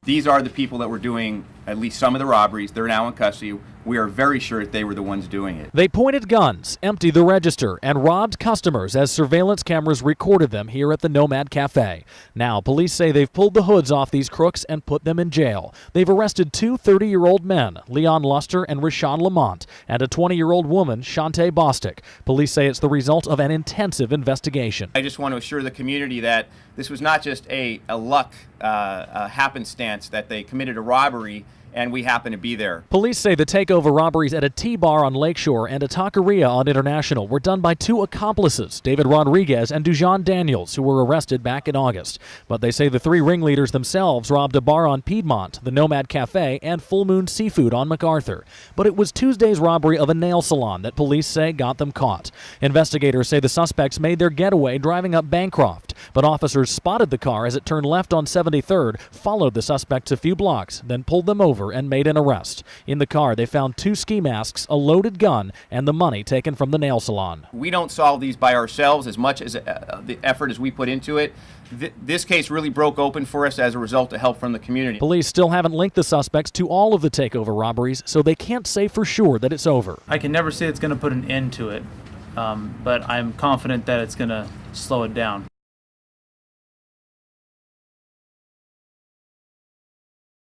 These are the people that were doing at least some of the robberies. They're now in custody. We are very sure that they were the ones doing it. They pointed guns, emptied the register, and robbed customers as surveillance cameras recorded them here at the Nomad Cafe. Now, police say they've pulled the hoods off these crooks and put them in jail. They've arrested two 30-year-old men, Leon Luster and Rashawn Lamont, and a 20-year-old woman, Shantae Bostic. Police say it's the result of an intensive investigation. I just want to assure the community that this was not just a luck happenstance that they committed a robbery and we happen to be there. Police say the takeover robberies at a T-bar on Lakeshore and a taqueria on International were done by two accomplices, David Rodriguez and Dujon Daniels, who were arrested back in August. But they say the three ringleaders themselves robbed a bar on Piedmont, the Nomad Cafe, and Full Moon Seafood on MacArthur. But it was Tuesday's robbery of a nail salon that police say got them caught. Investigators say the suspects made their getaway driving up Bancroft, but officers spotted the car as it turned left on 73rd, followed the suspects a few blocks, then pulled them over and made an arrest. In the car, they found two ski masks, a loaded gun, and the money taken from the nail salon. We don't solve these by ourselves as much as the effort as we put into it. This case really broke open for us as a result of help from the community. Police still haven't linked the suspects to all of the takeover robberies, so they can't say for sure that it's over. I can never say it's going to put an end to it, but I'm confident that it's going to slow it down.